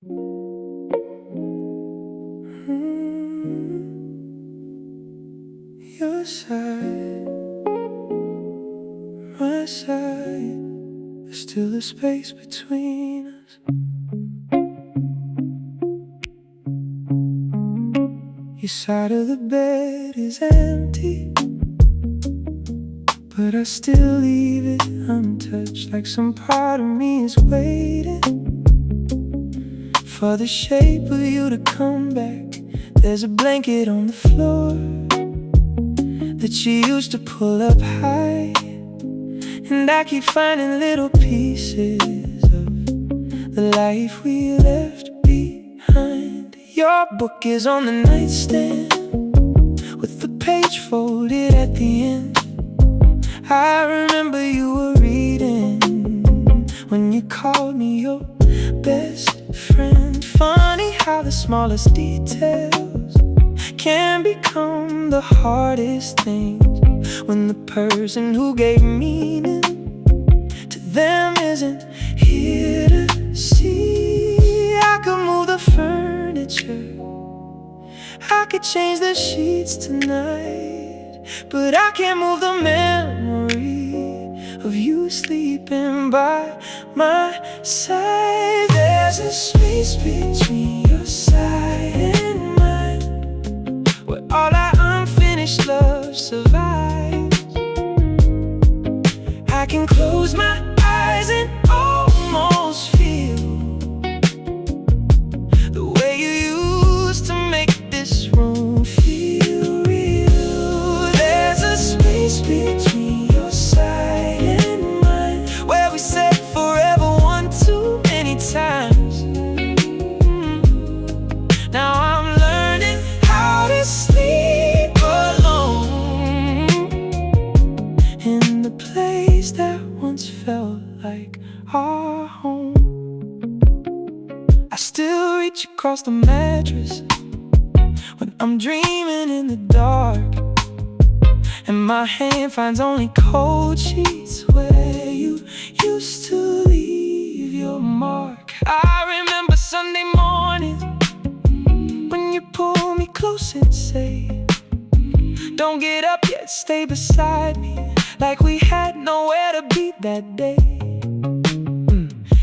Your side, my side, there's still a space between us. Your side of the bed is empty, but I still leave it untouched, like some part of me is waiting for the shape of you to come back. There's a blanket on the floor that you used to pull up high, and I keep finding little pieces of the life we left behind. Your book is on the nightstand with the page folded at the end. I remember you were reading when you called me your best friend. Funny how the smallest details can become the hardest things when the person who gave meaning to them isn't here to see. I could move the furniture, I could change the sheets tonight, but I can't move the memory of you sleeping by my side. There's a space between your side and mine, where all our unfinished love survives. I can close my eyes and almost feel the way you used to make this room feel real. There's a space between your side and mine, where we said forever one too many times. Now I'm learning how to sleep alone in the place that once felt like our home. I still reach across the mattress when I'm dreaming in the dark, and my hand finds only cold sheets where you used to leave your mark. I remember Sunday mornings when you pull me close and say, don't get up yet, stay beside me, like we had nowhere to be that day.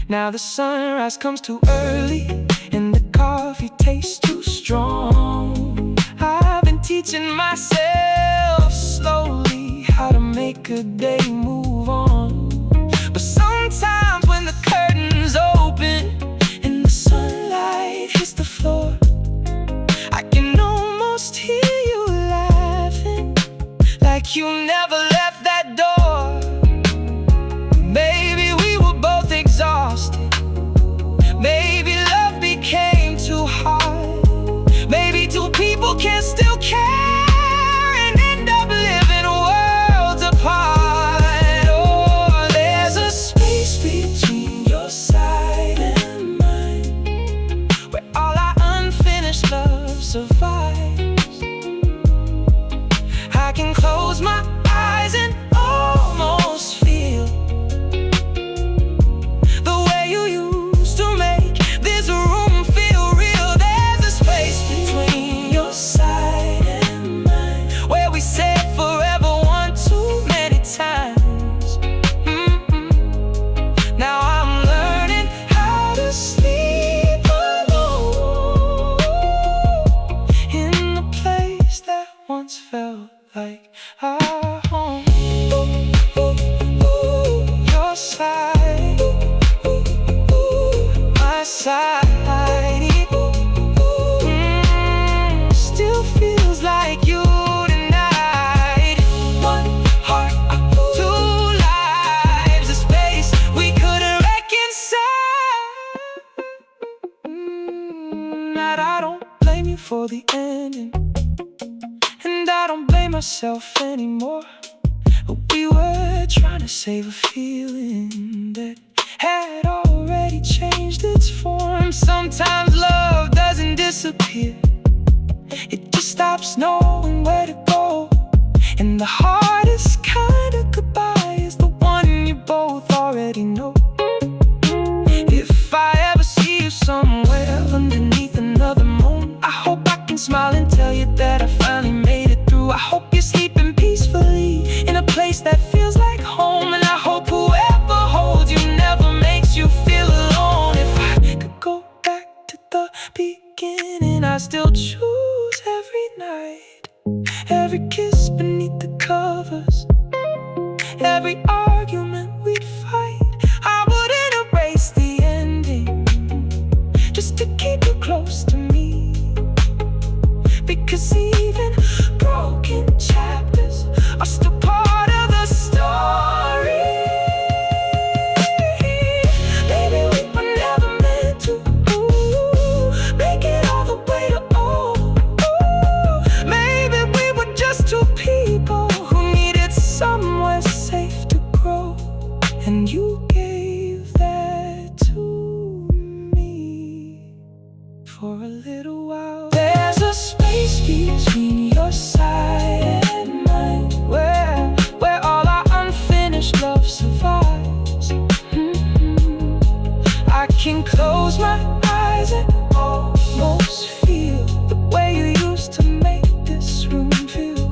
Now the sunrise comes too early and the coffee tastes too strong. I've been teaching myself slowly how to make a day move on. But sometimes when the curtains open and the sunlight hits the floor, I can almost hear you laughing, like you never left that door. Maybe we were both exhausted, maybe love became too hard, maybe two people can still care and end up living worlds apart. Oh, there's a space between your side and mine, where all our unfinished love survives. I can close my eyes and almost feel the way you used to make this room feel real. There's a space between your side and mine, where we said forever one too many times. Now I'm learning how to sleep alone in the place that once felt like our home. Your side, my side, still feels like you tonight. One heart, two lives, a space we couldn't reconcile. That I don't blame you for the ending, and I don't blame myself anymore. But we were trying to save a feeling that had already changed its form. Sometimes love doesn't disappear, it just stops knowing where to go. And the hardest kind of goodbye is the one you both already know. If I ever see you somewhere I still choose every night, every kiss beneath the covers, every argument we'd fight. I wouldn't erase the ending just to keep you close to me, because even broken chapters are still part of the story. Maybe we were never meant to make it all the way to maybe we were just two people who needed somewhere safe to grow, and you gave that to me for a little while. There's a space between your side and mine, where all our unfinished love survives. I can close my eyes and almost feel the way you used to make this room feel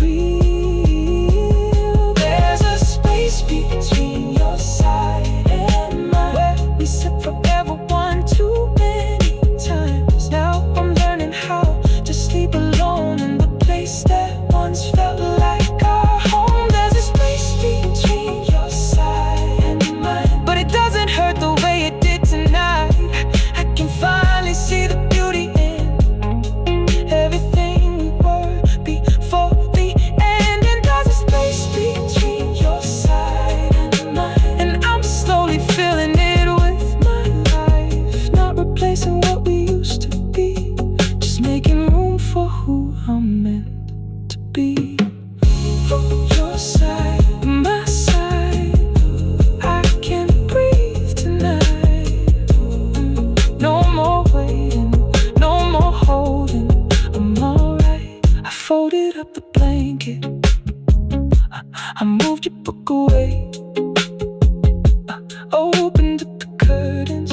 real. There's a space between your side and mine, where we sit forever one too many times. Now I'm learning how to sleep alone in the place that once felt like our home. There's a space between your side and mine, but it doesn't hurt the way it did tonight. I can finally see the beauty in everything we were before the end. And there's a space between your side and mine, and I'm slowly filling it with my life, not replacing what we used to be, just making room for who I'm meant to be. Your side, my side, I can breathe tonight. No more waiting, no more holding, I'm alright. I folded up the blanket, I moved your book away, I opened up the curtains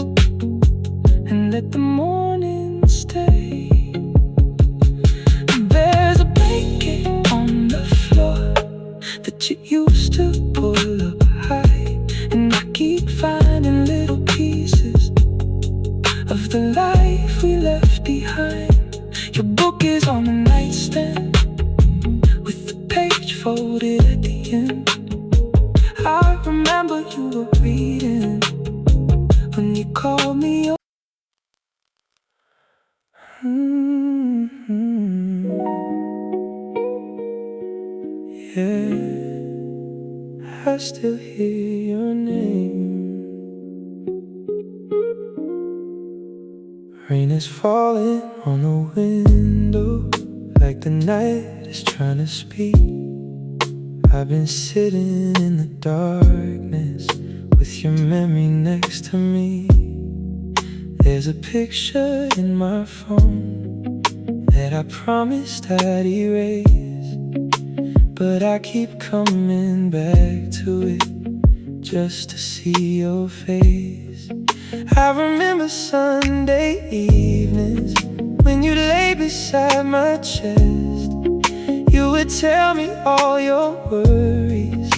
and let the morning stay. There's a blanket on the floor that you used to pull up high, and I keep finding little pieces of the life we left behind. Your book is on the nightstand with the page folded at the end. I remember you were reading when you called me up. Yeah, I still hear your name. Rain is falling on the window like the night is trying to speak. I've been sitting in the darkness with your memory next to me. There's a picture in my phone that I promised I'd erase, but I keep coming back to it just to see your face. I remember Sunday evenings when you lay beside my chest. You would tell me all your worries,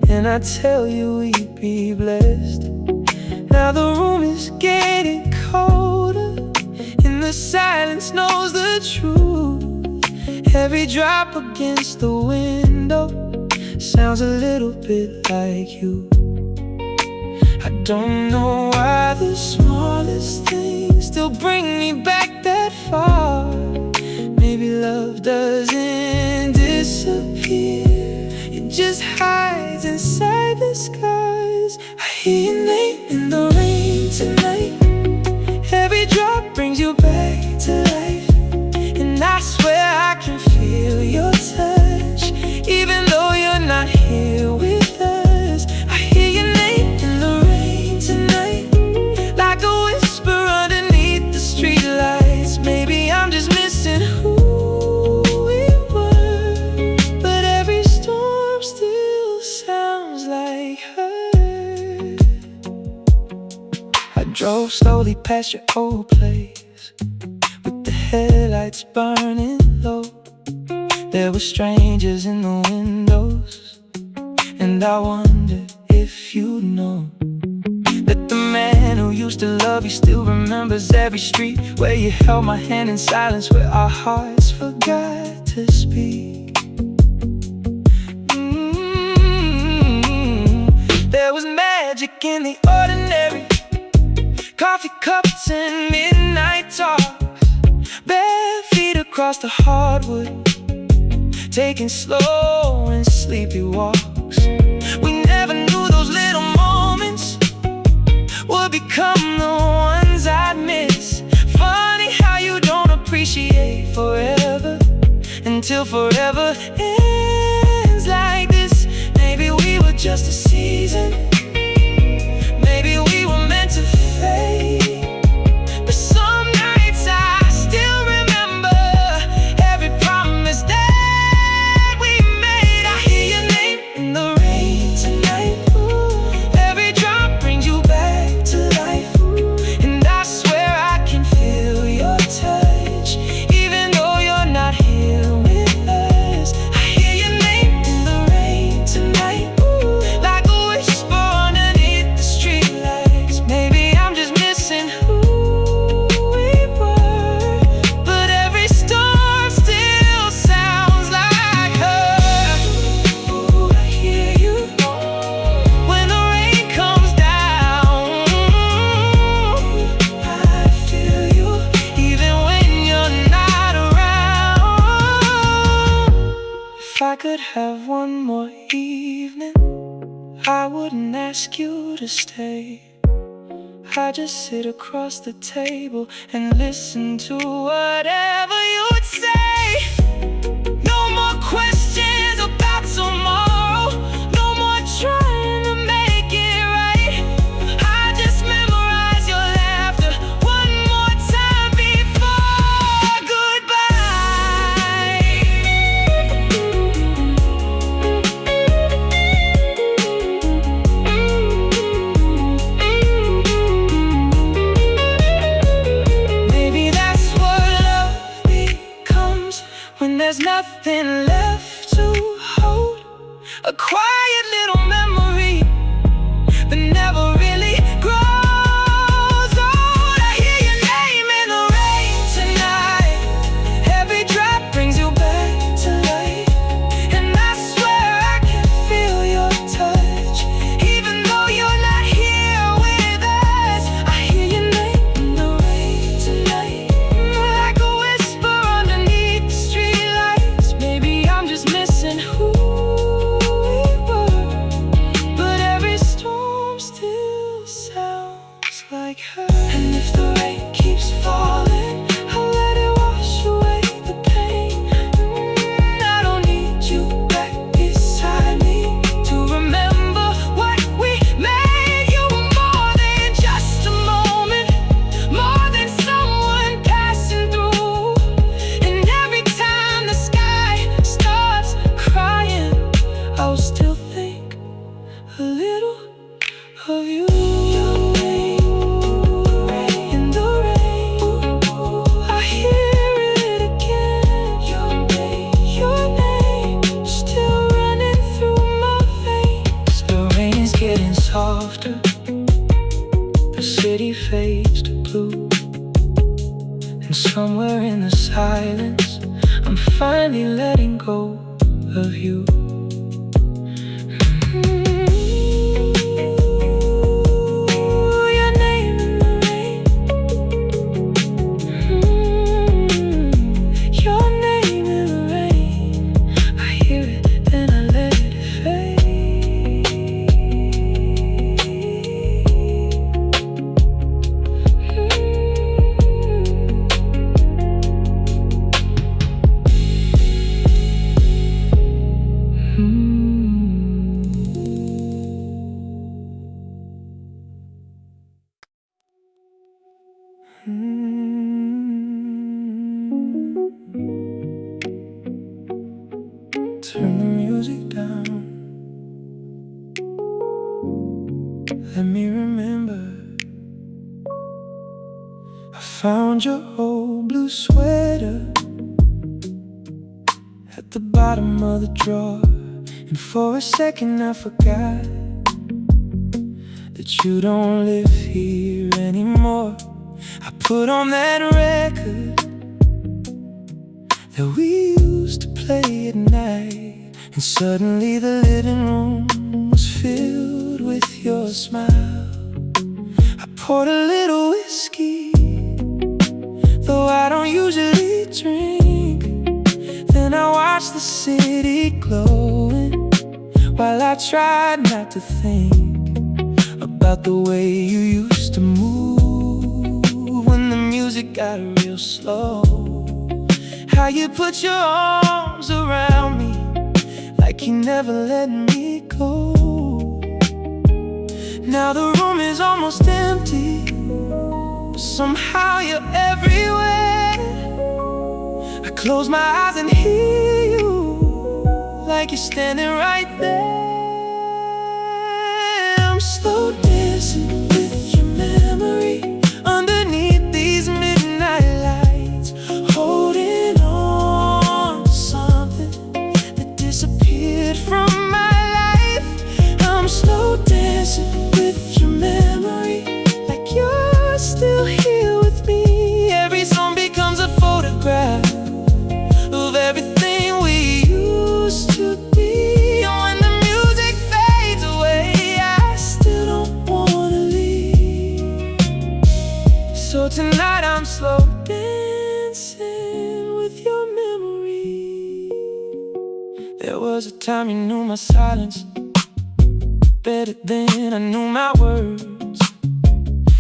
and I'd tell you we'd be blessed. Now the room is getting colder, and the silence knows the truth. Every drop against the window sounds a little bit like you. I don't know why the smallest things still bring me back that far. Maybe love doesn't disappear, it just hides inside the skies. I hear your name in the rain tonight, every drop brings you back to life, and I swear I can feel your touch even though you're not here with us. I hear your name in the rain tonight, like a whisper underneath the streetlights. Maybe I'm just missing who we were, but every storm still sounds like her. I drove slowly past your old place with the headlights burning low. There were strangers in the windows, and I wondered if you know that the man who used to love you still remembers every street where you held my hand in silence, where our hearts forgot to speak. There was magic in the ordinary, coffee cups and midnight talks, bare feet across the hardwood, taking slow and sleepy walks. We never knew those little moments would become the ones I'd miss. Funny how you don't appreciate forever until forever ends like this. Maybe we were just a season, maybe we were meant to fade. But some nights I still remember every promise that we made. I hear your name in the rain tonight. Every drop brings you back to life, and I swear I can feel your touch, even though you're not here with us. I hear your name in the rain tonight, like a whisper underneath the streetlights. Maybe I'm just missing who we were, but every storm still sounds like her. Ooh, I hear you when the rain comes down. I feel you even when you're not around. If I could have one more evening, I wouldn't ask you to stay. I'd just sit across the table and listen to whatever you would say. No more questions about tomorrow, no more trying to make it right. I just memorize your laughter one more time before goodbye. Maybe that's what love becomes when there's nothing left to hold. A quiet little memory that never really grows old. I hear your name in the rain tonight. Every drop brings you back to life, and I swear I can feel your touch, even though you're not here with us. I hear your name in the rain tonight, like a whisper underneath the streetlights. Maybe I'm just missing who we were, but every storm still sounds like her. And if the rain keeps falling, I'll let it wash away the pain. I don't need you back beside me to remember what we made. You were more than just a moment, more than someone passing through. And every time the sky starts crying, I'll still think a little of you. Your name in the rain, I hear it again. Your name still running through my veins. The rain is getting softer, the city fades to blue, and somewhere in the silence I'm finally letting go of you. Your name in the rain. Your name in the rain. I hear it, then I let it fade. Turn the music down. Let me remember. I found your old blue sweater at the bottom of the drawer, and for a second I forgot that that you don't live here anymore. I put on that record that we used to play at night, and suddenly the living room was filled with your smile. I poured a little whiskey, though I don't usually drink. Then I watched the city glowing while I tried not to think about the way you used to move when the music got real slow. How you put your arms around me like you never let me go. Now the room is almost empty, but somehow you're everywhere. I close my eyes and hear you like you're standing right there. I'm slow dancing with your memory underneath these midnight lights, holding on to something that disappeared from my life. I'm slow dancing with your memory like you're still here with me. Every song becomes a photograph of everything we used to be. And when the music fades away, I still don't wanna leave. So tonight I'm slow dancing with your memory. There was a time you knew my silence better than I knew my words.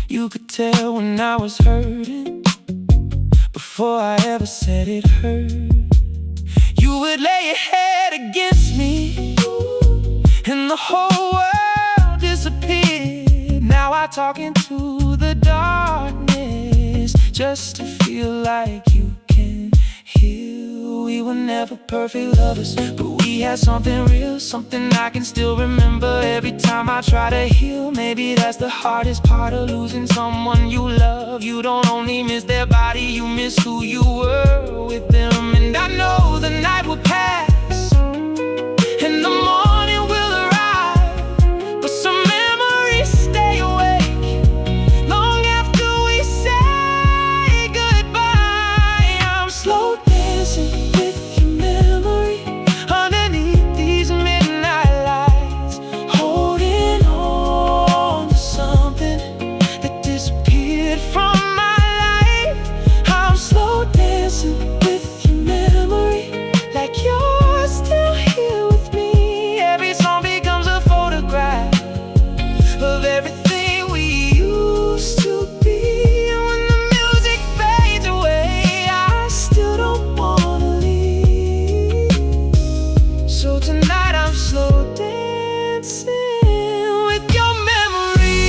You could tell when I was hurting before I ever said it hurt. You would lay your head against me and the whole world disappeared. Now I talk into the darkness just to feel like you can heal. We were never perfect lovers, but we had something real, something I can still remember every time I try to heal. Maybe that's the hardest part of losing someone you love. You don't only miss their body, you miss who you were with them. And I know the night will pass and the morning will arrive, but some memories stay awake long after we say goodbye. I'm slow dancing with your memory underneath these midnight lights, holding on to something that disappeared from my life. I'm slow dancing with your memory like you're still here with me. Every song becomes a photograph of everything we used to be. And when the music fades away, I still don't wanna leave. So tonight I'm slow dancing with your memory.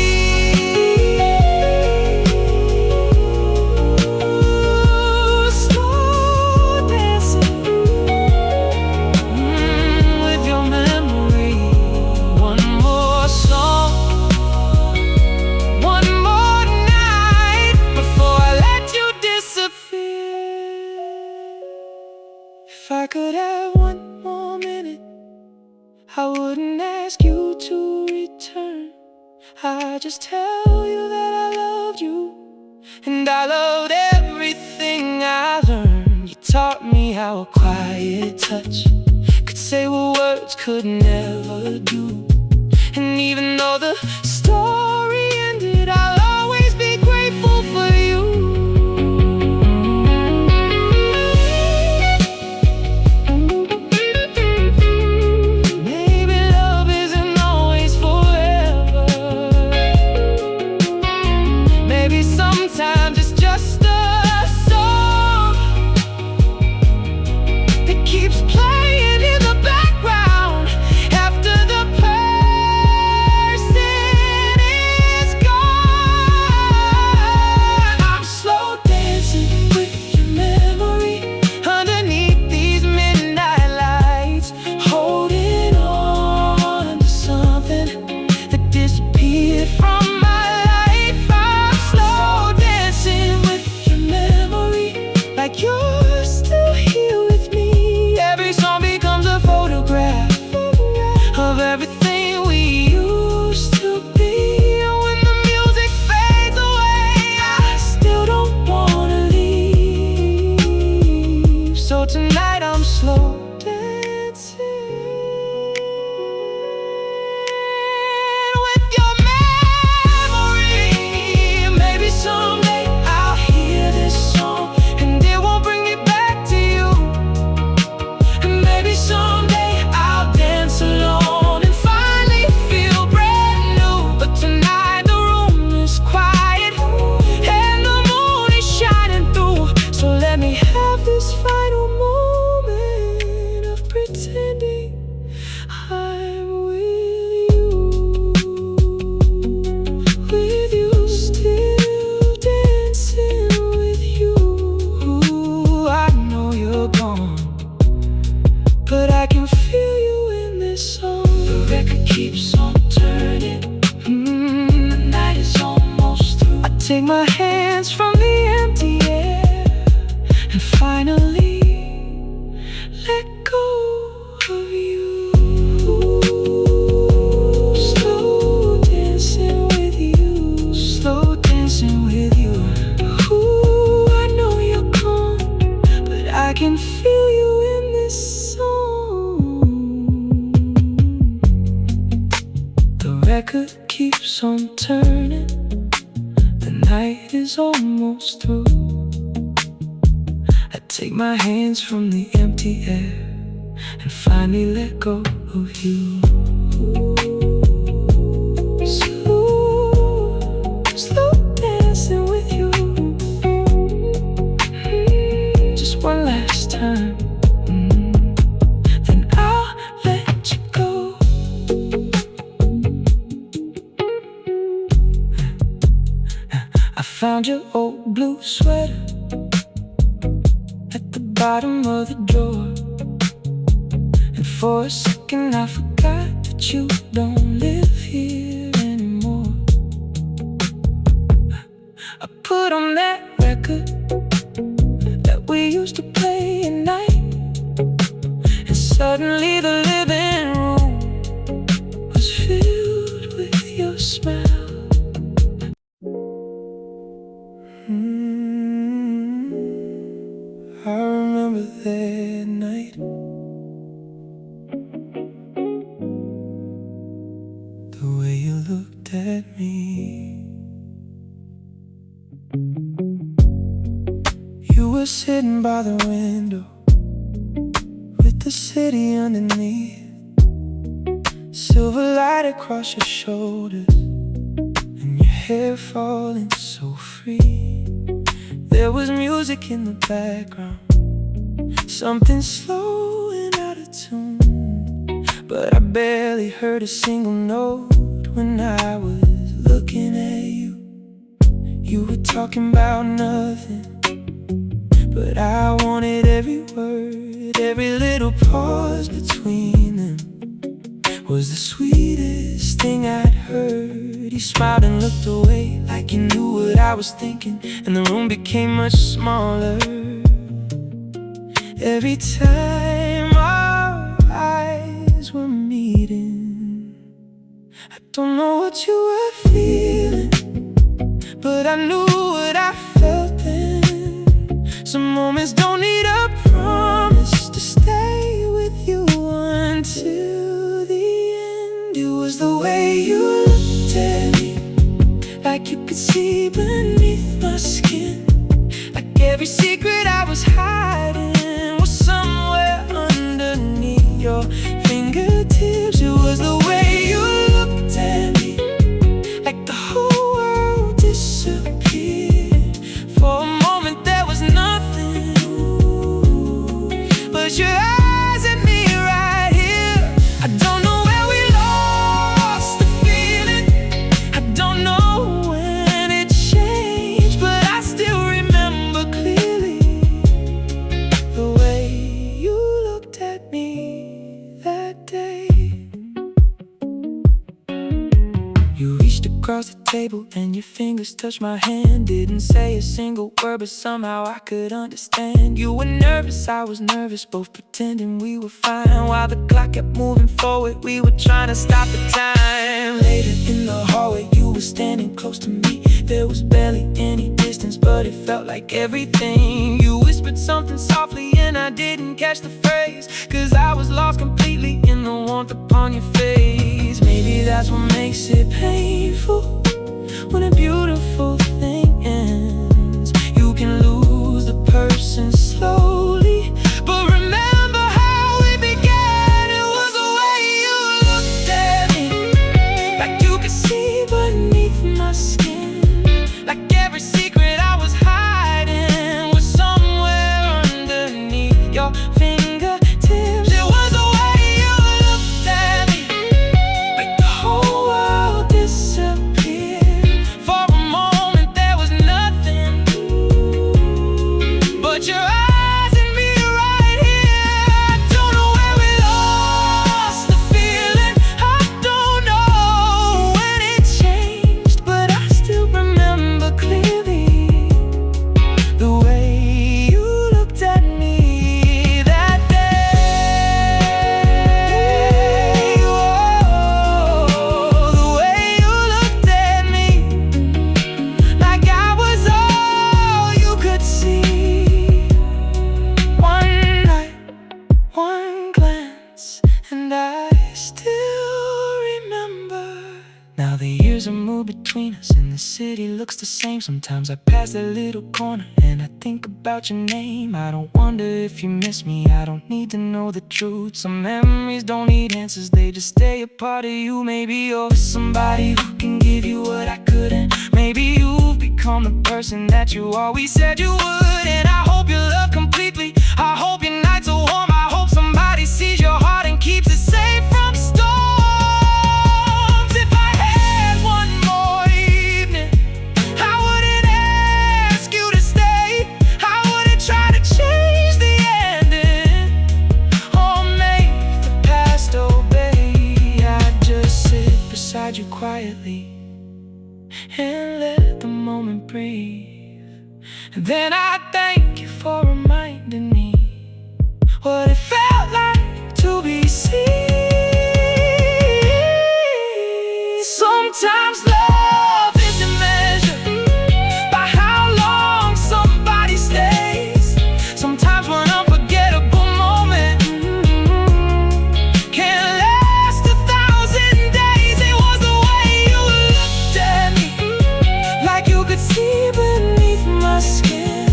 Slow dancing with your memory. One more song, one more night before I let you disappear. If I could have one more minute, I wouldn't ask you to return. I'd just tell you that I loved you, and I loved everything I learned. You taught me how a quiet touch could say what words could never do. And even though the story ended, I'll always be grateful for you. Maybe love isn't always forever. Maybe sometimes it's just a song that keeps playing in the background after the person is can feel you in this song. The record keeps on turning. The night is almost through. I take my hands from the empty air and finally let go of you. Slow dancing with you. Just one last time, then I'll let you go. I found your old blue sweater at the bottom of the drawer, and for a second I forgot that you don't live here anymore. I put on that record that we used to play at night, and suddenly the living room was filled with your smell. I remember that night, the way you looked at me. You were sitting by the window with the city underneath, silver light across your shoulders, and your hair falling so free. There was music in the background, something slow and out of tune, but I barely heard a single note when I was looking at you. You were talking about nothing, but I wanted every word. Every little pause between them was the sweetest thing I'd heard. You smiled and looked away like you knew what I was thinking, and the room became much smaller every time our eyes were meeting. I don't know what you were feeling, but I knew what I felt then. Some moments don't need a promise to stay with you until the end. It was the way you looked at me, like you could see beneath my skin, like every secret I was hiding was somewhere underneath your fingertips. It was the way you looked at me, like the whole world disappeared. For a moment there was nothing but your eyes and me right here. I don't know where we lost the feeling, I don't know when it changed, but I still remember clearly the way you looked at me that day. You reached across the table and your fingers touched my hand. Didn't say a single word, but somehow I could understand. You were nervous, I was nervous, both pretending we were fine. While the clock kept moving forward, we were trying to stop the time. Later in the hallway, you were standing close to me. There was barely any distance, but it felt like everything. You whispered something softly and I didn't catch the phrase, 'cause I was lost completely in the warmth upon your face. Maybe that's what makes it painful, when a beautiful thing ends. You can lose the person slowly, but remember how we began. It was the way you looked at me, like you could see beneath my skin, like every secret I was hiding was somewhere underneath your fingertips. It was the way you looked at me, like the whole world disappeared. For a moment there was nothing but your eyes and me right here. I don't know where we lost the feeling, I don't know when it changed, but I still remember clearly the way you looked at me that day. Oh, the way you looked at me, like I was all you could see. One between us, and the city looks the same. Sometimes I pass that little corner and I think about your name. I don't wonder if you miss me, I don't need to know the truth. Some memories don't need answers, they just stay a part of you. Maybe you're somebody who can give you what I couldn't. Maybe you've become the person that you always said you would. And I hope you love completely, I hope your nights are warm, I hope somebody sees your heart and keeps it safe from storms. If I had one more evening, I wouldn't ask you to stay. I wouldn't try to change the ending or make the past obey. I'd just sit beside you quietly and let the moment breathe. And then I thank you for reminding me what it felt like to be seen. Sometimes love isn't measured by how long somebody stays. Sometimes one unforgettable moment can last 1,000 days. It was the way you looked at me, like you could see beneath my skin,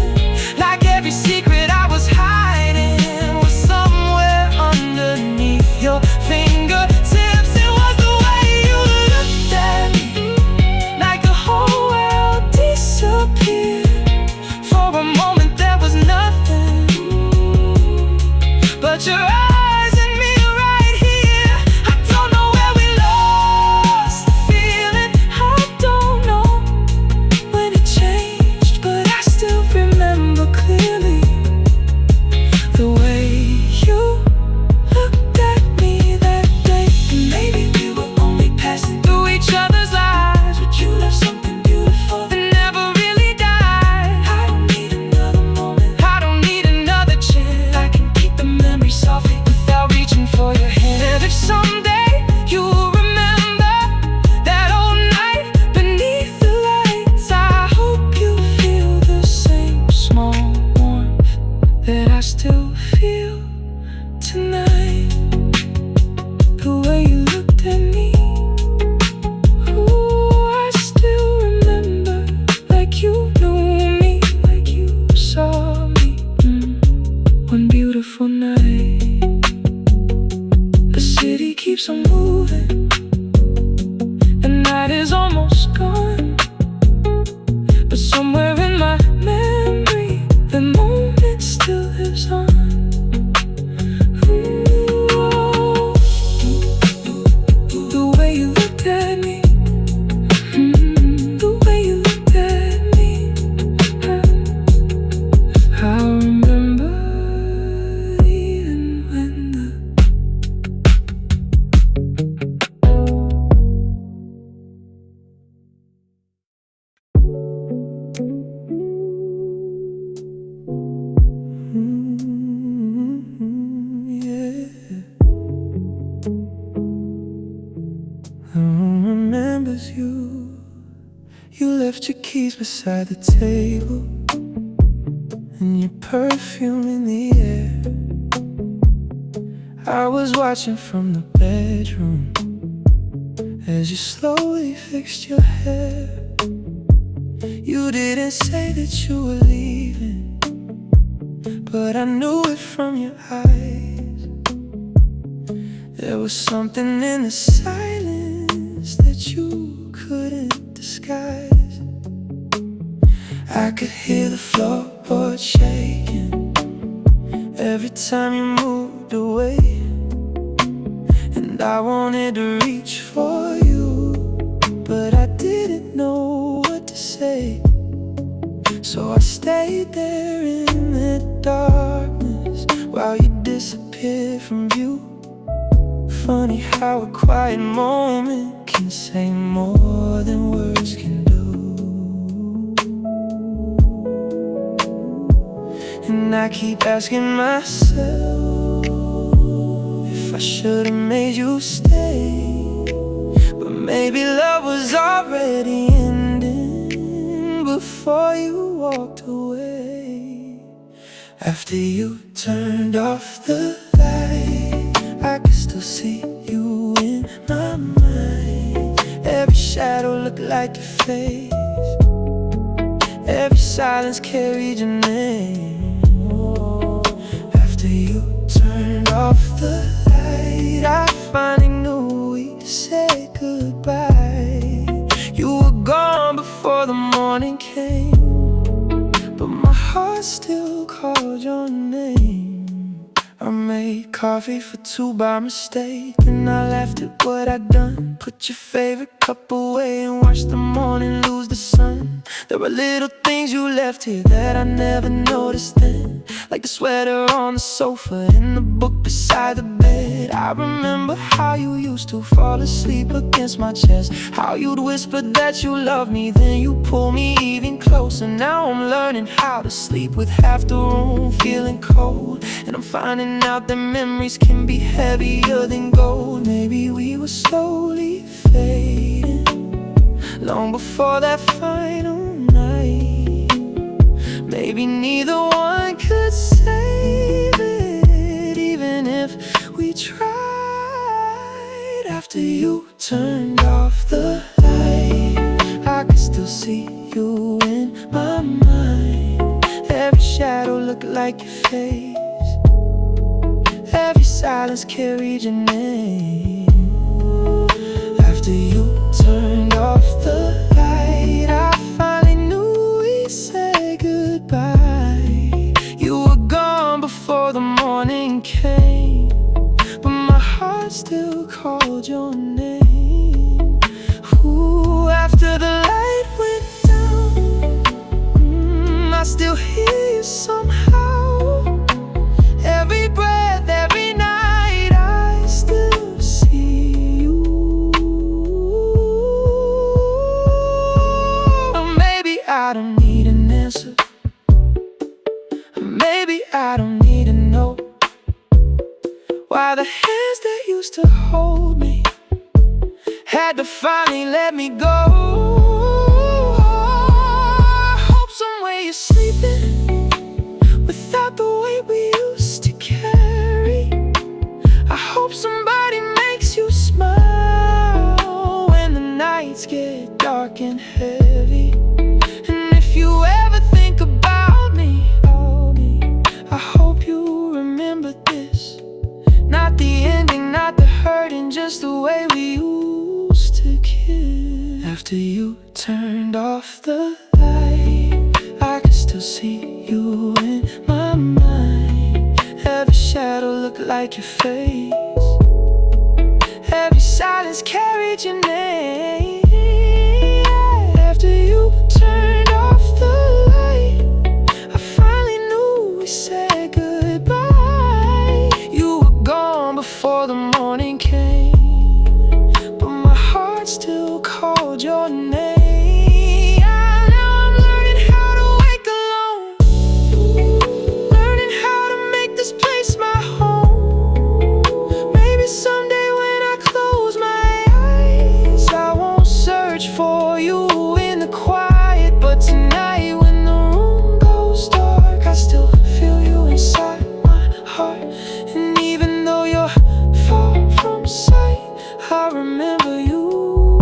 like every secret I was hiding was somewhere underneath your fingertips. It was the way you looked at me, like the whole world disappeared. For a moment there was nothing but your eyes and me right here. I don't know where we lost the feeling, I don't know when it changed, but I still remember clearly the way you looked at me that day. And maybe we were only passing through each other's lives, but you left something beautiful that never really died. I don't need another moment, I don't need another chance. I can keep the memory softly without reaching for your hand. And if someday you remember that old night beneath the lights, I hope you feel the same small warmth that I still feel tonight. The way you looked at me, ooh, I still remember, like you knew me, like you saw me. One beautiful night, the city keeps on moving, the night is almost gone, but somewhere in my memory the moment still lives on. Ooh, the way you looked at me, the way you looked at me, I remember even when the yeah. The room remembers you. You left your keys beside the table and your perfume in the air. I was watching from the bedroom as you slowly fixed your hair. You didn't say that you were leaving, but I knew it from your eyes. There was something in the silence that you couldn't disguise. I could hear the floorboard shaking every time you moved away, and I wanted to reach for you, but I didn't know what to say. So I stayed there in the darkness while you disappeared from view. Funny how a quiet moment can say more than words can do. And I keep asking myself if I should've made you stay, but maybe love was already ending before you walked away. After you turned off the light, I could still see you in my mind. Every shadow looked like your face. Every silence carried your name. After you turned off the light, I finally knew we said goodbye. You were gone before the morning came, but my heart still called your name. I made coffee for two by mistake, and I laughed at what I'd done. Put your favorite cup away and watched the morning lose the sun. There were little things you left here that I never noticed then, like the sweater on the sofa and the book beside the bed. I remember how you used to fall asleep against my chest, how you'd whisper that you loved me, then you pull me even closer. Now I'm learning how to sleep with half the room feeling cold, and I'm finding out that memories can be heavier than gold. Maybe we were slowly fading long before that final night. Maybe neither one could save it, even if we tried. After you turned off the light, I could still see you in my mind. Every shadow looked like your face. Every silence carried your name. After you turned off the light, I finally knew we said goodbye. You were gone before the morning came, but my heart still called your name. Ooh, after the light went down, I still hear you somehow. Every breath, every night, I still see you. Or maybe I don't need an answer, or maybe I don't need to know why the hands that used to hold me had to finally let me go. I hope somewhere you're sleeping without the weight we used to carry. I hope somebody makes you smile when the nights get dark and heavy. And if you ever think about me, I hope you remember this. Not the ending, not the hurting, just the way we used to kiss. After you turned off the light, I can still see you in my mind. Every shadow looked like your face. Every silence carried your name. After you turned off the light, I finally knew we said goodbye. You were gone before the morning came, but my heart still called your name. For you in the quiet, but tonight when the room goes dark, I still feel you inside my heart. And even though you're far from sight, I remember you.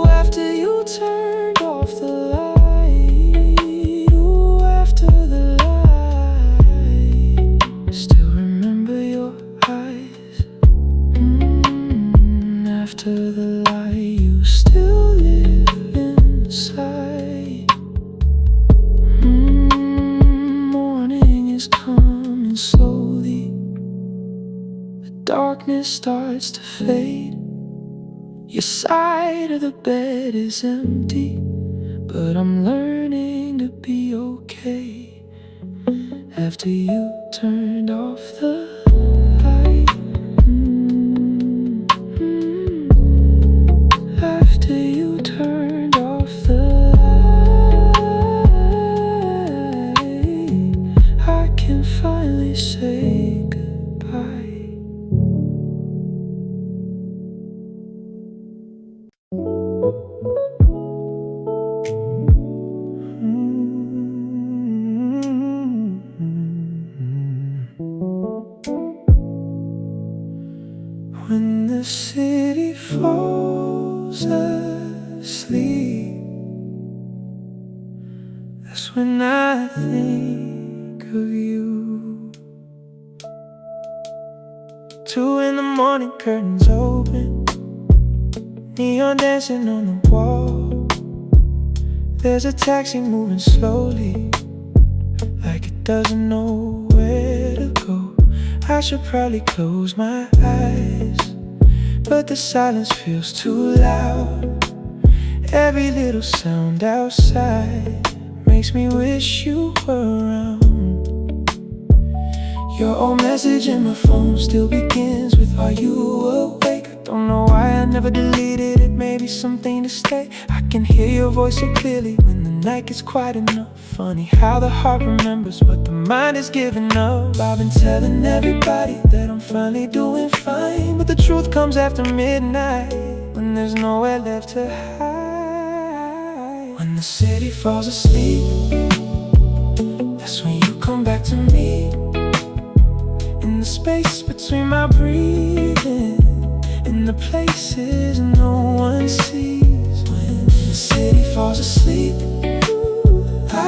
After you turned off the light, ooh, after the light, still remember your eyes. After the light, you still live inside. Morning is coming slowly. The darkness starts to fade. Your side of the bed is empty, but I'm learning to be okay. After you turned off the light, after you turned off the light, I can finally say goodbye. When the city falls I think of you. 2 in the morning, curtains open, neon dancing on the wall. There's a taxi moving slowly, like it doesn't know where to go. I should probably close my eyes, but the silence feels too loud. Every little sound outside makes me wish you were around. Your old message in my phone still begins with, "Are you awake?" I don't know why I never deleted it, maybe something to stay. I can hear your voice so clearly when the night gets quiet enough. Funny how the heart remembers what the mind is giving up. I've been telling everybody that I'm finally doing fine, but the truth comes after midnight, when there's nowhere left to hide. When the city falls asleep, that's when you come back to me. In the space between my breathing, in the places no one sees. When the city falls asleep,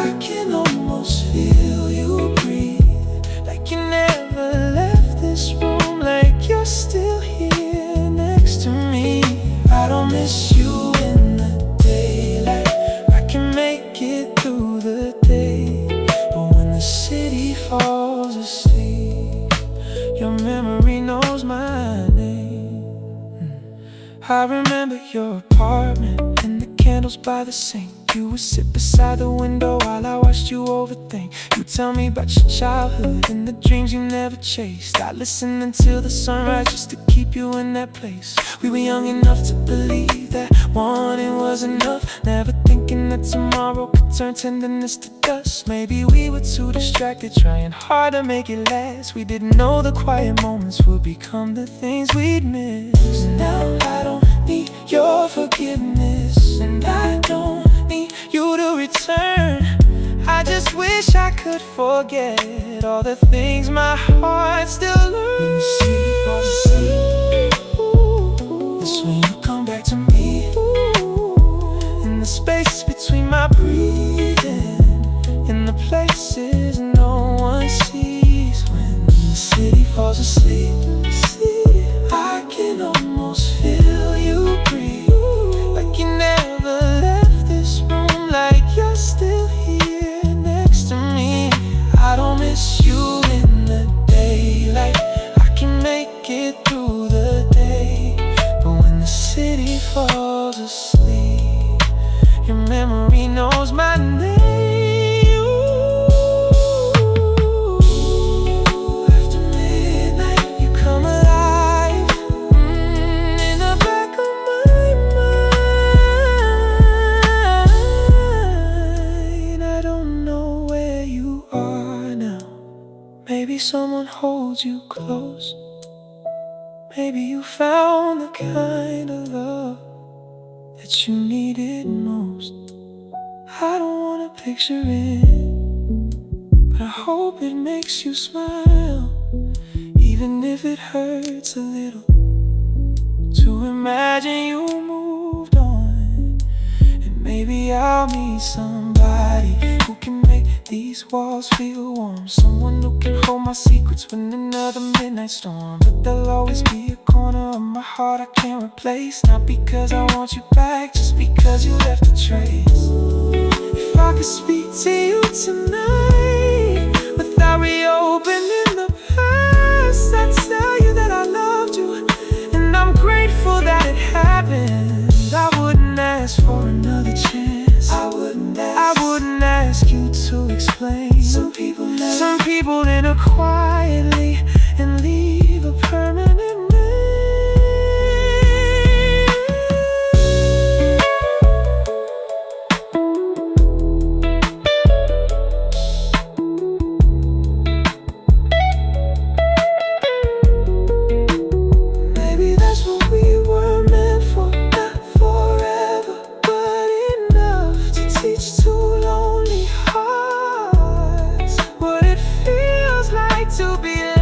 I can almost feel you breathe, like you never left this room, like you're still here next to me. I don't miss you in the daylight, I can make it through the day. But when the city falls asleep, your memory knows my name. I remember your apartment and the candles by the sink. You would sit beside the window while I watched you overthink. You tell me about your childhood and the dreams you never chased. I listened until the sunrise just to keep you in that place. We were young enough to believe that wanting was enough, never thinking that tomorrow could turn tenderness to dust. Maybe we were too distracted, trying hard to make it last. We didn't know the quiet moments would become the things we'd miss. Now I don't need your forgiveness, and I don't need you to return. I just wish I could forget all the things my heart still learns. When the city falls asleep, that's when you come back to me. In the space between my breathing, in the places no one sees. When the city falls asleep, I can almost feel you breathe, like you never left this room, like you're still here next to me. I don't miss you in the daylight, I can make it through the day. But when the city falls asleep, your memory knows my name. After midnight, you come alive, in the back of my mind. I don't know where you are now. Maybe someone holds you close. Maybe you found the kind of love that you needed most. I don't wanna picture it, but I hope it makes you smile, even if it hurts a little, to imagine you moved on. And maybe I'll meet somebody who can make these walls feel warm, someone who can hold my secrets when another midnight storm. But there'll always be a corner of my heart I can't replace, not because I want you back, just because you left a trace. If I could speak to you tonight without reopening the past, I'd tell you that I loved you, and I'm grateful that it happened. I wouldn't ask for another chance, I wouldn't ask you to explain. Some people enter quietly and leave a permanent name. Maybe that's what we were meant for, not forever, but enough to teach two lonely hearts what it feels like to be loved.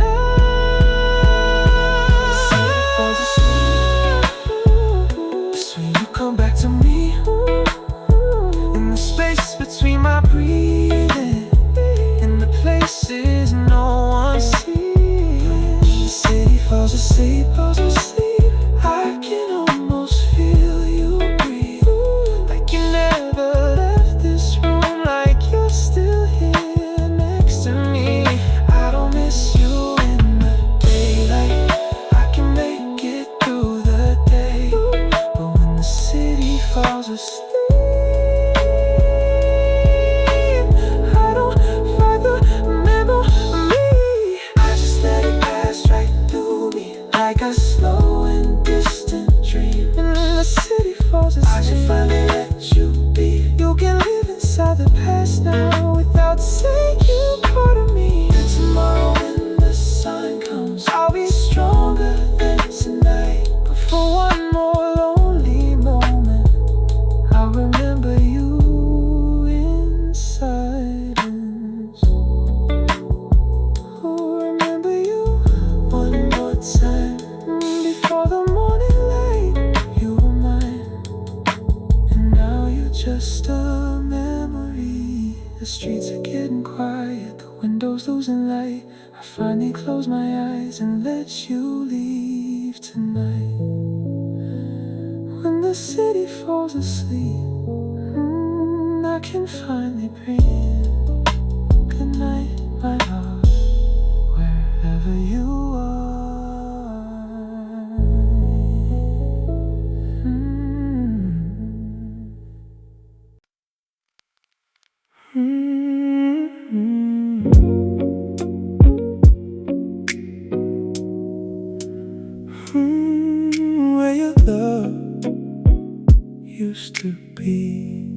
windows losing light, I finally close my eyes and let you leave tonight. When the city falls asleep, I can finally breathe. Good night, my love, wherever you are. Where your love used to be.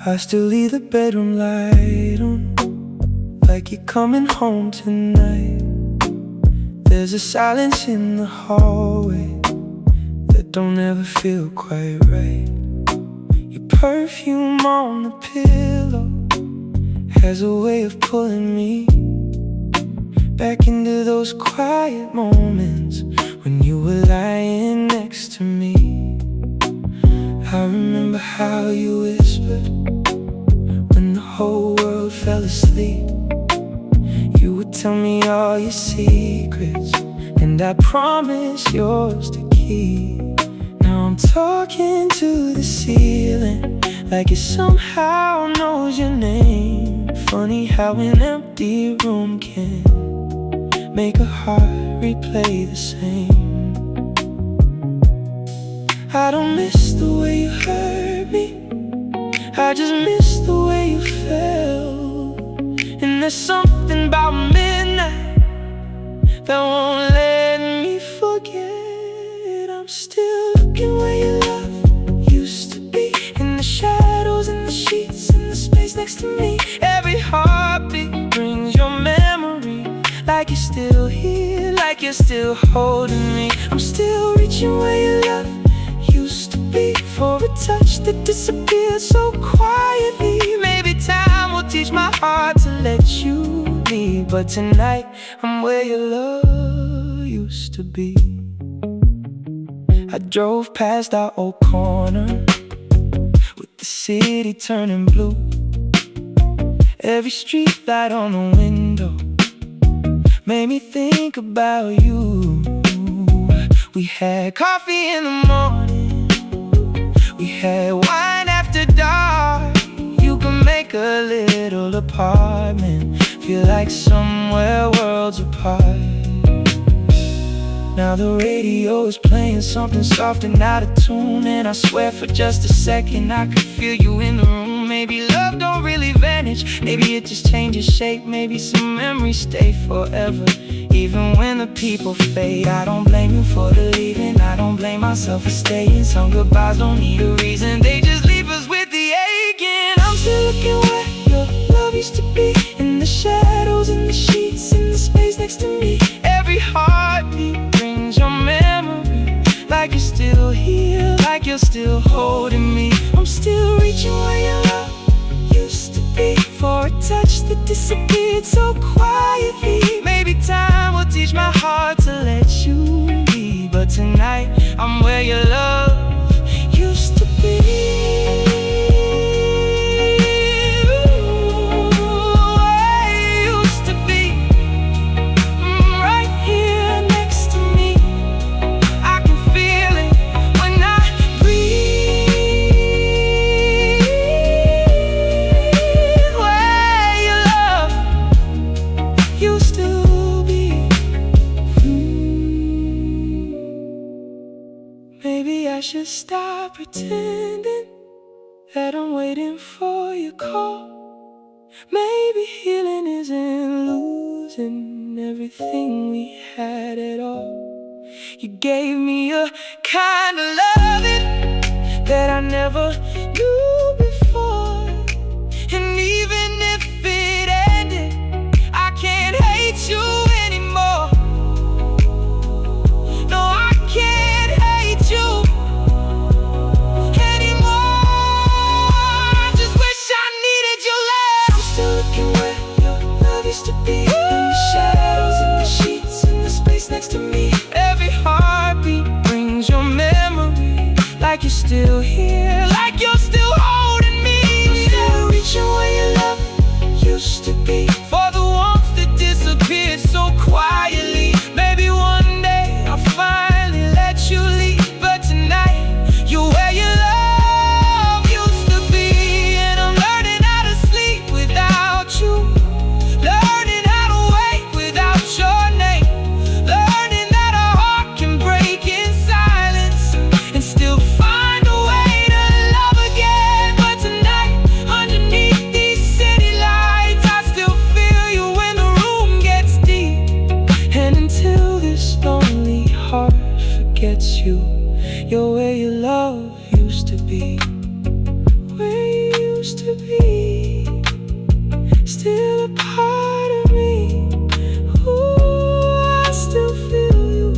I still leave the bedroom light on, like you're coming home tonight. There's a silence in the hallway that don't ever feel quite right. Your perfume on the pillow has a way of pulling me back into those quiet moments when you were lying next to me. I remember how you whispered when the whole world fell asleep. You would tell me all your secrets, and I promise yours to keep. Now I'm talking to the ceiling like it somehow knows your name. Funny how an empty room can make a heart replay the same. I don't miss the way you hurt me, I just miss the way you felt. And there's something about midnight that won't let me forget. I'm still looking where your love used to be, in the shadows, in the sheets, in the space next to me. Every heartbeat brings your memory, like you're still here, like you're still holding me. I'm still reaching where your love used to be, for a touch that disappeared so quietly. Maybe time will teach my heart to let you leave, but tonight I'm where your love used to be. I drove past our old corner with the city turning blue. Every street light on the window made me think about you. We had coffee in the morning, we had wine after dark. You can make a little apartment feel like somewhere worlds apart. Now the radio is playing something soft and out of tune, and I swear for just a second I could feel you in the room. Maybe love don't really vanish, maybe it just changes shape. Maybe some memories stay forever, even when the people fade. I don't blame you for the leaving, I don't blame myself for staying. Some goodbyes don't need a reason, they just leave us with the aching. I'm still looking where your love used to be, in the shadows, in the sheets, in the space next to me. Every heartbeat brings your memory, like you're still here, like you're still holding me. I'm still reaching where your love used to be, for a touch that disappeared so quietly. Maybe time will teach my heart to let you leave, but tonight I'm where your love used to be. Maybe I should stop pretending that I'm waiting for your call. Maybe healing isn't losing everything we had at all. You gave me a kind of loving that I never knew before. And even if it ended, I can't hate you anymore. No, I can't hate you anymore. I just wish I needed your love. I'm still looking where your love used to be, in the shadows, in the sheets, in the space next to me. Every heartbeat brings your memory, like you're still here, like you're still holding me. I'm still reaching where your love used to be, for a part of me. Ooh, I still feel you,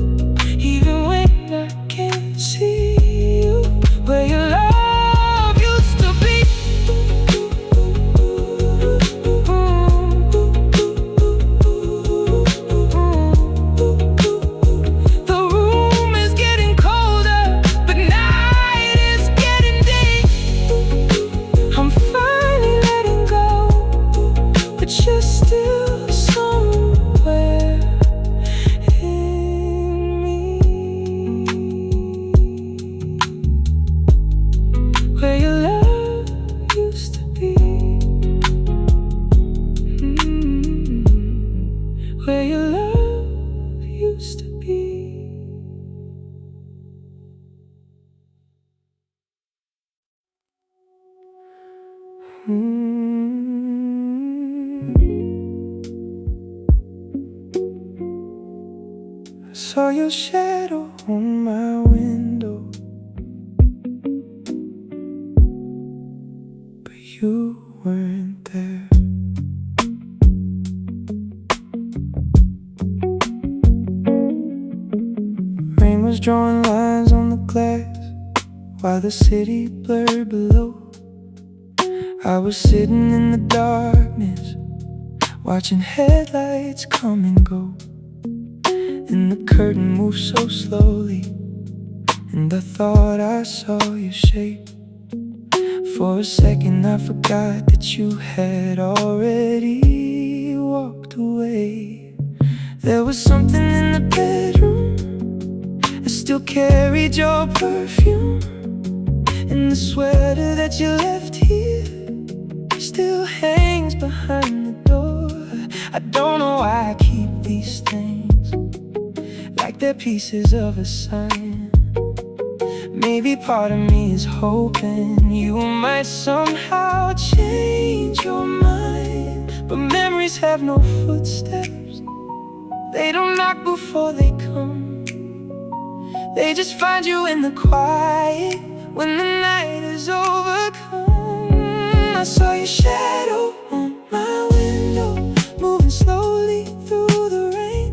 even when I can't see you. Where your love used to be. The room is getting colder, but night is getting deep. I'm finally letting go, but you're still somewhere in me. Where your love used to be. Where your love used to be. I saw your shadow on my window, but you weren't there. Rain was drawing lines on the glass while the city blurred below. I was sitting in the darkness, watching headlights come and go. And the curtain moved so slowly, and I thought I saw your shape. For a second I forgot that you had already walked away. There was something in the bedroom, I still carried your perfume. And the sweater that you left here still hangs behind the door. I don't know why I keep these things like they're pieces of a sign. Maybe part of me is hoping you might somehow change your mind. But memories have no footsteps, they don't knock before they come. They just find you in the quiet when the night is overcome. I saw your shadow on my window, moving slowly through the rain.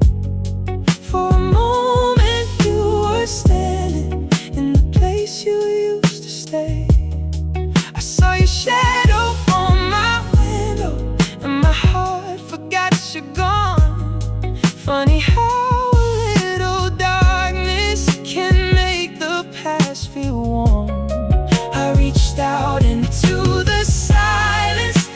For a moment you were standing in the place you used to stay. I saw your shadow on my window, and my heart forgot you're gone. Funny how a little darkness can make the past feel warm. I reached out into the silence,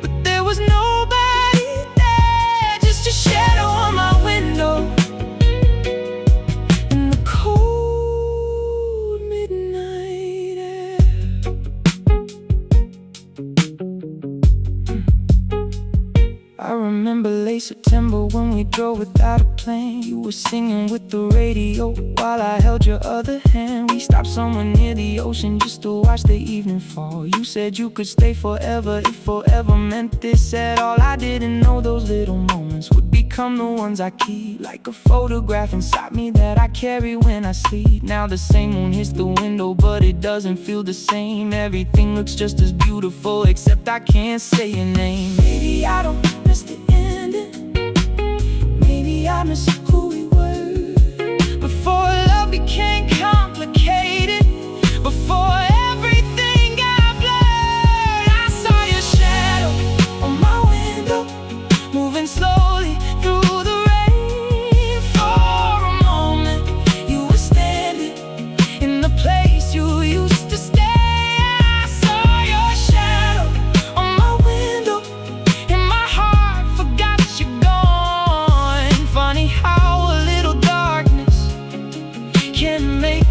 but there was nobody there, just a shadow on my window in the cold midnight air. I remember late September when we drove without a plan. You were singing with the radio while I held your other hand. We stopped somewhere near the ocean just to watch the evening fall. You said you could stay forever if forever meant this at all. I didn't know those little moments would become the ones I keep, like a photograph inside me that I carry when I sleep. Now the same moon hits the window, but it doesn't feel the same. Everything looks just as beautiful, except I can't say your name. Maybe I don't miss the ending, maybe I miss who we were before love became complicated, before everything got blurred. I saw your shadow on my window, moving slowly through the rain. For a moment you were standing in the place you used to stay. I saw your shadow on my window, and my heart forgot you're gone. Funny how a little darkness can make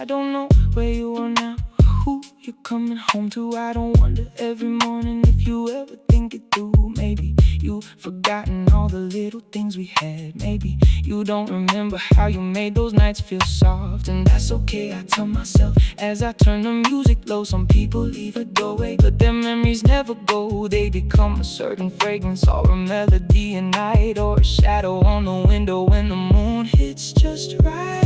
I don't know where you are now, who you're coming home to. I don't wonder every morning if you ever think it through. Maybe you've forgotten all the little things we had. Maybe you don't remember how you made those nights feel soft. And that's okay, I tell myself as I turn the music low. Some people leave a doorway, but their memories never go. They become a certain fragrance or a melody at night, or a shadow on the window when the moon hits just right.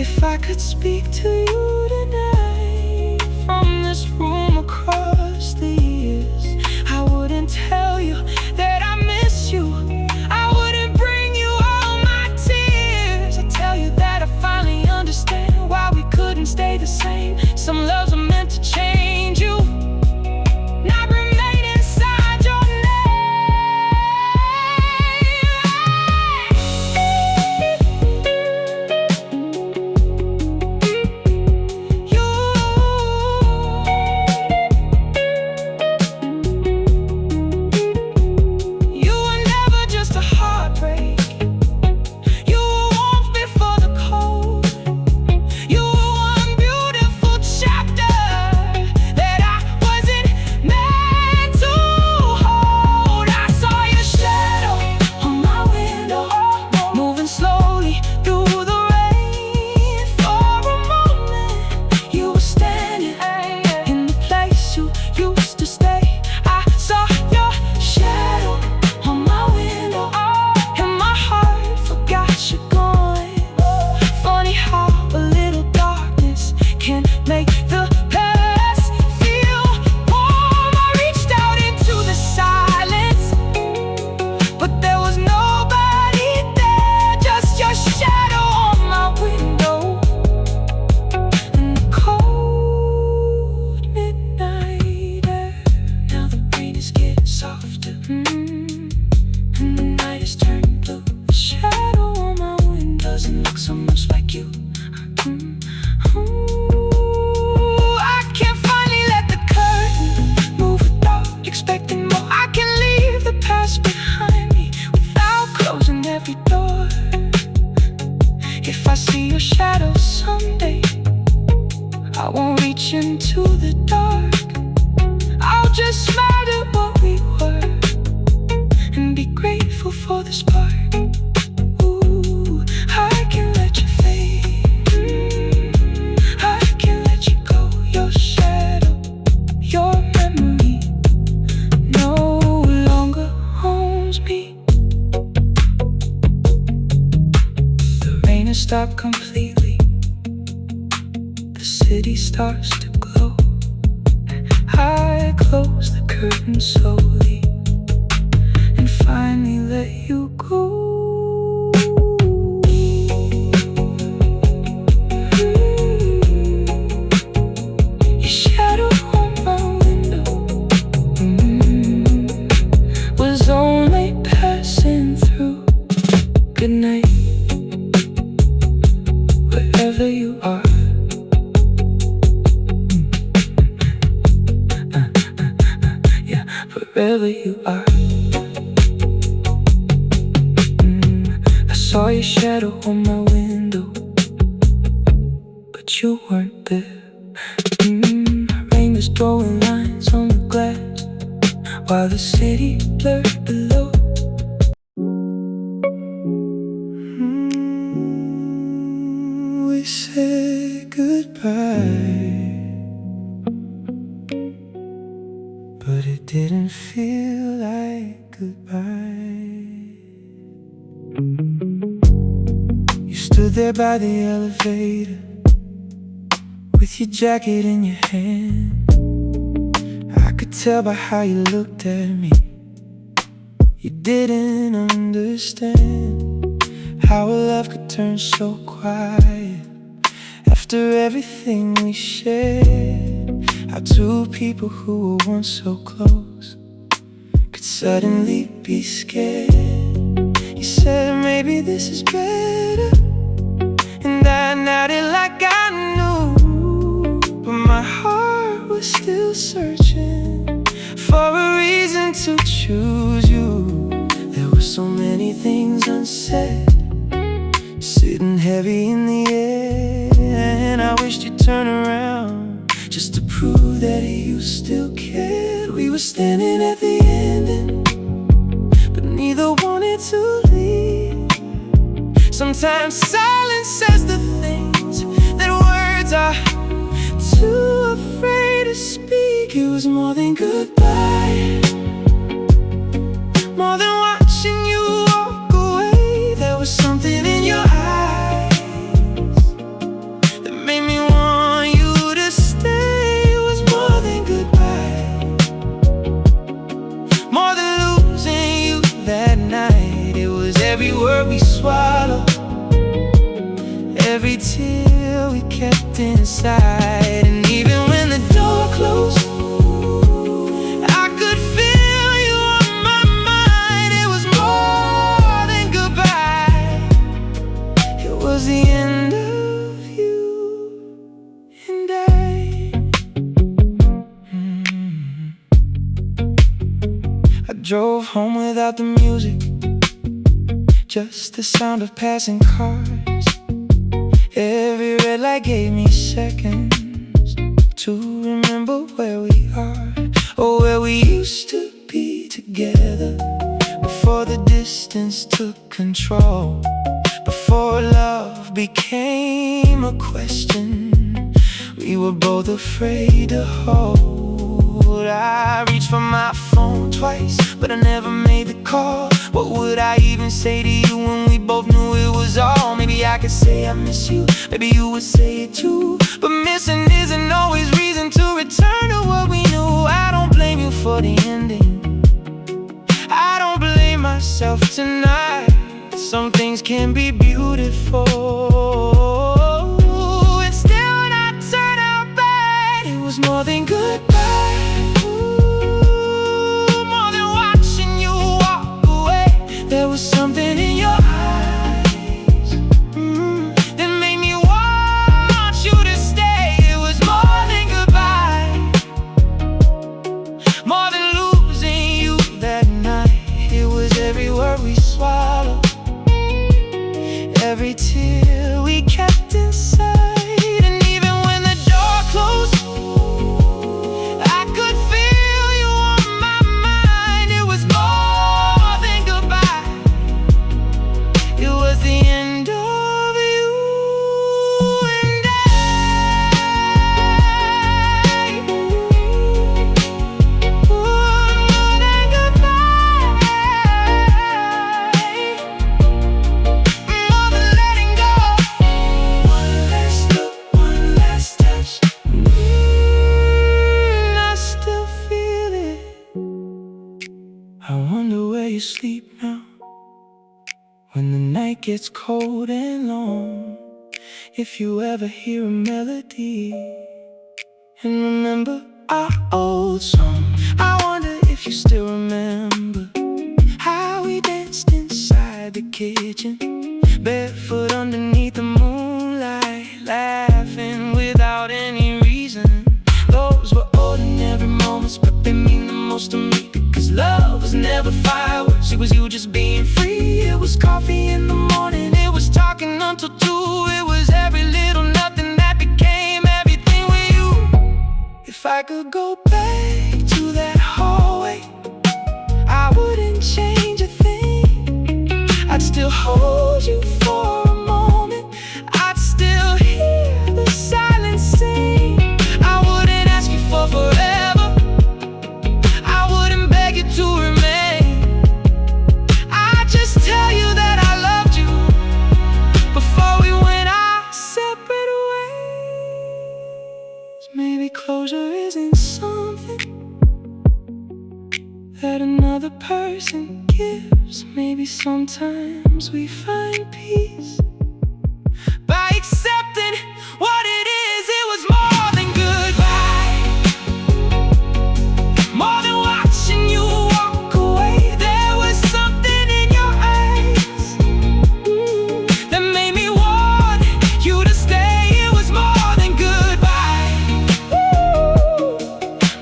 If I could speak to you tonight from this room across the years, I wouldn't tell you that I miss you. I wouldn't bring you all my tears. I'd tell you that I finally understand why we couldn't stay the same. Some loves are meant to change you, not remain inside your name. You were never just a heartbreak. You were warmth before the cold. You were one beautiful chapter that I wasn't meant to hold. I saw your shadow on my window, moving slowly through the rain. For a moment, you were standing in the place you used to stay. I saw your shadow on my window, and my heart forgot you're gone. Funny how a little darkness can make the past feel warm. I reached out into the silence, but there was nobody there, just your shadow on my window. And the cold midnight air, now the rain is getting softer, and the night is turning blue. The shadow on my window doesn't look so much like you. I can finally let the curtain move without expecting more. I can leave the past behind me without closing every door. If I see your shadow someday, I won't reach into the dark. I'll just smile at what we were and be grateful for the spark. Ooh, I can let you fade. I can let you go. Your shadow, your memory no longer owns me. The rain has stopped completely. The city starts to glow. I close the curtain slowly and finally let you go. Your shadow on my window was only passing through. Good night, wherever you are. Yeah, wherever you are. I saw your shadow on my window, but you weren't there. Rain is throwing lines on the glass while the city blurred below. We said goodbye, but it didn't feel like goodbye. You stood there by the elevator with your jacket in your hand. I could tell by how you looked at me, you didn't understand how a love could turn so quiet after everything we shared. How two people who were once so close could suddenly be scared. You said maybe this is better, and I nodded like I knew, but my heart was still searching for a reason to choose you. There were so many things unsaid, sitting heavy in the air, and turn around, just to prove that you still cared. We were standing at the ending, but neither wanted to leave. Sometimes silence says the things that words are too afraid to speak. It was more than goodbye, more than watching you walk away. There was something in your eyes that made me want you to stay. It was more than goodbye, more than losing you that night. It was every word we swallowed, every tear we kept inside. And even when the door closed, I could feel you on my mind. It was more than goodbye, it was the end of you and I. I drove home without the music, just the sound of passing cars. Every red light gave me seconds to remember where we are, or where we used to be together, before the distance took control, before love became a question we were both afraid to hold. I reached for my phone twice, but I never made the call. What would I even say to you when we both knew it was all? Maybe I could say I miss you, maybe you would say it too, but missing isn't always reason to return to what we knew. I don't blame you for the ending, I don't blame myself tonight. Some things can be beautiful, and still not turn out bad. It was more than goodbye, there was something in your eyes that made me want you to stay. It was more than goodbye, more than losing you that night. It was every word we swallowed, every tear we kept inside. And even when the door closed, I could feel you on my mind. It was more than goodbye, it was the end of you and I. More than goodbye, more than letting go. One last look, one last touch, I still feel it. I wonder where you sleep now, when the night gets cold and long. If you ever hear a melody and remember our old song, I wonder if you still remember how we danced inside the kitchen, barefoot underneath the moonlight, laughing without any reason. Those were ordinary moments, but they mean the most to me, because love was never fireworks, it was you just being free. It was coffee in the morning, it was talking until 2. It was every little nothing that became everything with you. If I could go back to that hallway, I wouldn't change a thing. I'd still hold you for a moment, I'd still hear the silence sing. I wouldn't ask you for forever, I wouldn't beg you to remain. I'd just tell you that I loved you before we went our separate ways. Maybe closure isn't something that another person gives. Maybe sometimes we find peace by accepting what it is. It was more than goodbye, more than watching you walk away. There was something in your eyes that made me want you to stay. It was more than goodbye,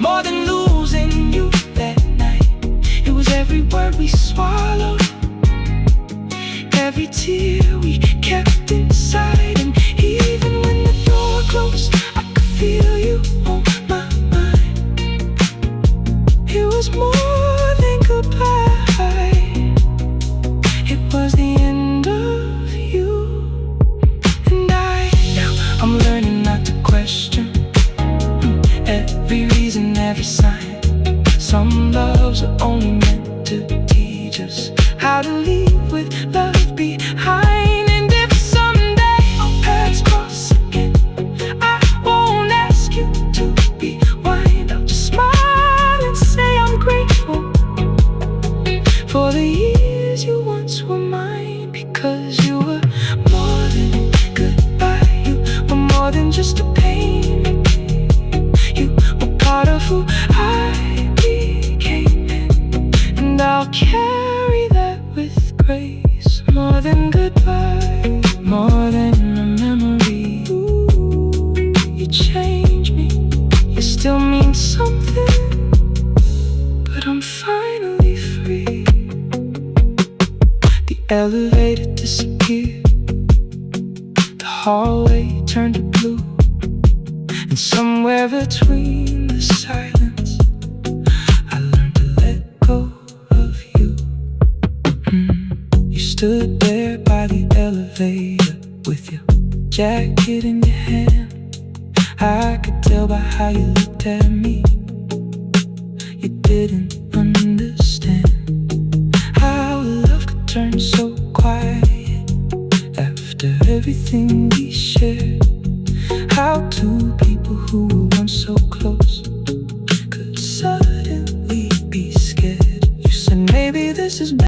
more than losing you that night. It was every word we swallowed, every tear we kept inside. And not to question every reason, every sign. Some loves are only meant to teach us how to leave with love behind. And if someday our paths cross again, I won't ask you to rewind. I'll just smile and say I'm grateful for the years you once were mine, because you were more than goodbye. You were more than just a pain. You were part of who I became, and I'll carry that with grace. More than goodbye, more than a memory. Ooh, you change me, you still mean something, but I'm finally free. The elevator disappeared, the hallway turned to blue, and somewhere between the silence, I learned to let go of you. You stood there by the elevator with your jacket in your hand. I could tell by how you looked at me, you didn't understand how love could turn so quiet after everything we shared. How two people who were once so close could suddenly be scared. You said maybe this is better.